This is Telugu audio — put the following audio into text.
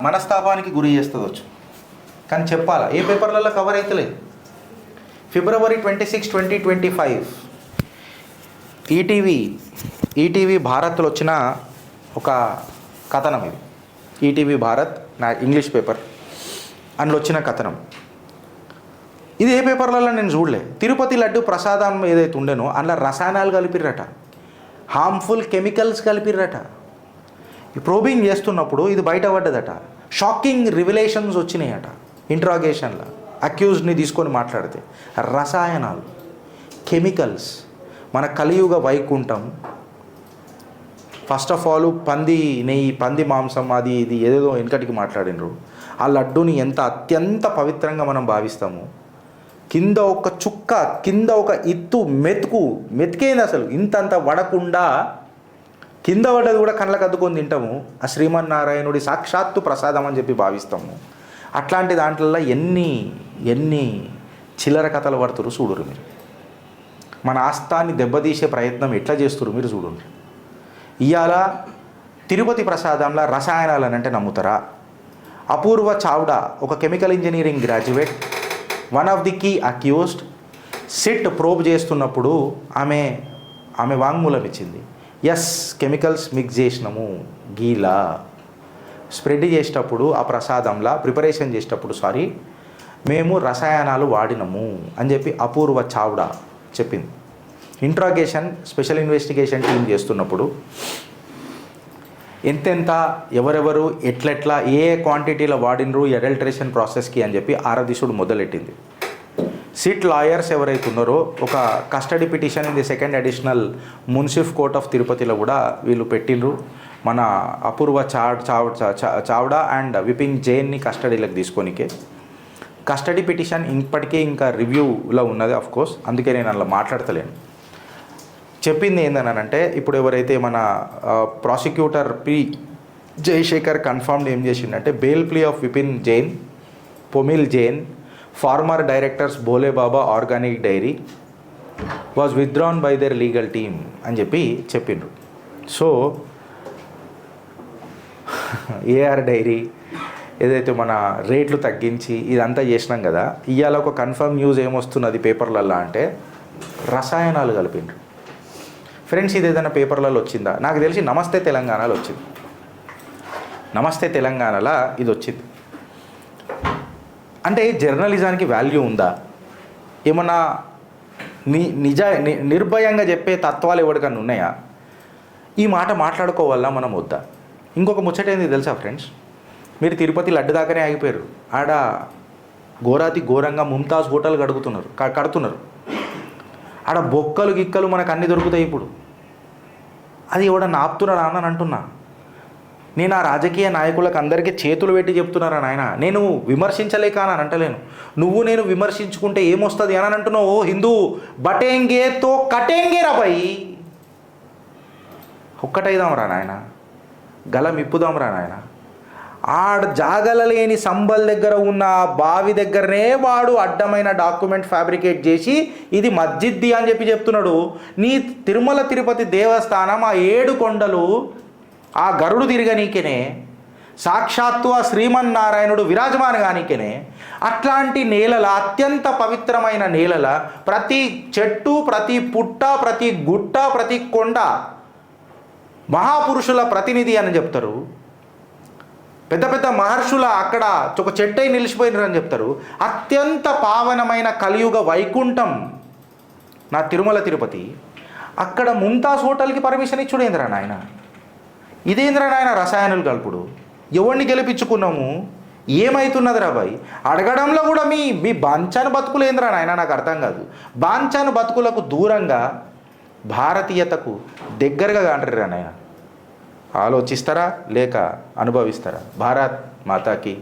మనస్తాపానికి గురి చేస్తుందొచ్చు, కానీ చెప్పాలా ఏ పేపర్లలో కవర్ అవుతలేదు. February 26, 2025 ఈటీవీ భారత్లో వచ్చిన ఒక కథనం ఇది. ఈటీవీ భారత్ నా ఇంగ్లీష్ పేపర్, అందులో వచ్చిన కథనం ఇది. ఏ పేపర్లలో నేను చూడలే. తిరుపతి లడ్డు ప్రసాదం ఏదైతే ఉండేనో అందులో రసాయనాలు కలిపిర్రట, హార్మ్ఫుల్ కెమికల్స్ కలిపిర్రట. ఈ ప్రోబింగ్ చేస్తున్నప్పుడు ఇది బయటపడ్డదట. Shocking revelations వచ్చినాయట ఇంట్రాగేషన్లో. అక్యూజ్డ్ని తీసుకొని మాట్లాడితే రసాయనాలు, కెమికల్స్, మన కలియుగ వైకుంఠం. ఫస్ట్ ఆఫ్ ఆల్ పంది నెయ్యి, పంది మాంసం, అది ఇది ఏదేదో వెనకటికి మాట్లాడినరు. ఆ లడ్డూని ఎంత అత్యంత పవిత్రంగా మనం భావిస్తాము. కింద ఒక చుక్క, కింద ఒక ఇత్తు మెతికేంది అసలు, ఇంతంత వడకుండా కింద పడ్డది కూడా కళ్ళకు అద్దుకొని తింటాము. ఆ శ్రీమన్నారాయణుడి సాక్షాత్తు ప్రసాదం అని చెప్పి భావిస్తాము. అట్లాంటి దాంట్లో ఎన్ని చిల్లర కథలు పడుతురు చూడురు మీరు. మన ఆస్థాన్ని దెబ్బతీసే ప్రయత్నం ఎట్లా చేస్తురు మీరు చూడండి. ఇవాళ తిరుపతి ప్రసాదంలో రసాయనాలు అంటే నమ్ముతారా? అపూర్వ చావ్డా, ఒక chemical engineering graduate, one of the key accused, SIT probe చేస్తున్నప్పుడు ఆమె వాంగ్మూలం ఇచ్చింది. ఎస్, కెమికల్స్ మిక్స్ చేసినాము, గీలా స్ప్రెడ్ చేసేటప్పుడు, ఆ ప్రసాదంలా ప్రిపరేషన్ చేసేటప్పుడు మేము రసాయనాలు వాడినాము అని చెప్పి అపూర్వ చావ్డా చెప్పింది. ఇంట్రాగేషన్ స్పెషల్ ఇన్వెస్టిగేషన్ టీం చేస్తున్నప్పుడు ఎంతెంత, ఎవరెవరు, ఎట్లెట్లా, ఏ క్వాంటిటీలో వాడినరు అడల్టరేషన్ ప్రాసెస్కి అని చెప్పి ఆరాధిసుడు మొదలెట్టింది. సిట్ లాయర్స్ ఎవరైతే ఉన్నారో ఒక custody petition in the second additional Munsif court of తిరుపతిలో కూడా వీళ్ళు పెట్టిండ్రు. మన అపూర్వ చావ్డా అండ్ విపింగ్ జైన్ని కస్టడీలోకి తీసుకోనికే. కస్టడీ పిటిషన్ ఇప్పటికే ఇంకా రివ్యూలో ఉన్నది కోర్స్, అందుకే నేను అలా మాట్లాడతలేను. చెప్పింది ఏందనంటే, ఇప్పుడు ఎవరైతే మన ప్రాసిక్యూటర్ పి జయశేఖర్ కన్ఫర్మ్డ్ ఏం చేసిండంటే, bail plea of Vipin Jain, Pomil Jain, former directors Bhole Baba organic dairy was withdrawn by their legal team అని చెప్పి చెప్పిండ్రు. సో ఏఆర్ డైరీ ఏదైతే మన రేట్లు తగ్గించి ఇదంతా చేసినాం కదా, ఇవాళ ఒక కన్ఫర్మ్ న్యూస్ ఏమొస్తున్నది పేపర్లలో అంటే రసాయనాలు కలిపిండ్రు. ఫ్రెండ్స్, ఇది ఏదైనా పేపర్లలో వచ్చిందా? నాకు తెలిసి నమస్తే తెలంగాణలో వచ్చింది. నమస్తే తెలంగాణలో ఇది వచ్చింది. అంటే జర్నలిజానికి వాల్యూ ఉందా? ఏమన్నా నిర్భయంగా చెప్పే తత్వాలు ఎవరికన్నా ఉన్నాయా? ఈ మాట మాట్లాడుకోవాలా మనం వద్దా? ఇంకొక ముచ్చట ఏంది తెలుసా ఫ్రెండ్స్, మీరు తిరుపతి లడ్డు దాకానే ఆగిపోయారు. ఆడ ఘోరంగా ముంతాజ్ హోటల్ కడుతున్నారు. ఆడ బొక్కలు గిక్కలు మనకు అన్నీ దొరుకుతాయి. ఇప్పుడు అది ఎవడన్నా ఆపుతున్నారా అని అంటున్నా నేను. ఆ రాజకీయ నాయకులకు అందరికీ చేతులు పెట్టి చెప్తున్నారా నాయన, నేను విమర్శించలేక అని అంటలేను. నువ్వు నేను విమర్శించుకుంటే ఏమొస్తుంది అని అంటున్నావు. ఓ హిందూ బటేంగే తో కటేంగే రా భయ్, ఒక్కటైదాం రా నాయన, గలం ఇప్పుదాం రా నాయన. ఆడ జాగలలేని సంబల్ దగ్గర ఉన్న బావి దగ్గరనే వాడు అడ్డమైన డాక్యుమెంట్ ఫ్యాబ్రికేట్ చేసి ఇది మస్జిద్ది అని చెప్పి చెప్తున్నాడు. నీ తిరుమల తిరుపతి దేవస్థానం ఆ 7 కొండలు, ఆ గరుడు తిరగనీకేనే, సాక్షాత్తు ఆ శ్రీమన్నారాయణుడు విరాజమానగానికేనే. అట్లాంటి నేలల, అత్యంత పవిత్రమైన నేలల ప్రతి చెట్టు, ప్రతి పుట్ట, ప్రతి గుట్ట, ప్రతి కొండ మహాపురుషుల ప్రతినిధి అని చెప్తారు. పెద్ద పెద్ద మహర్షుల అక్కడ ఒక చెట్టై నిలిచిపోయినారని చెప్తారు. అత్యంత పావనమైన కలియుగ వైకుంఠం నా తిరుమల తిరుపతి. అక్కడ ముంతాజ్ హోటల్కి పర్మిషన్ ఇచ్చుడేంద్రా నాయన, ఇదేంద్రా నాయన రసాయనాలు కలుపుడు. ఎవరిని గెలిపించుకున్నాము, ఏమవుతున్నది రా బాయ్? అడగడంలో కూడా మీ బాంఛాను బతుకులు ఏంద్రా నాయన, నాకు అర్థం కాదు. బాంఛాను బతుకులకు దూరంగా భారతీయతకు దగ్గరగా అంటారా నాయన? ఆలోచిస్తారా లేక అనుభవిస్తారా? భారత్ మాతాకి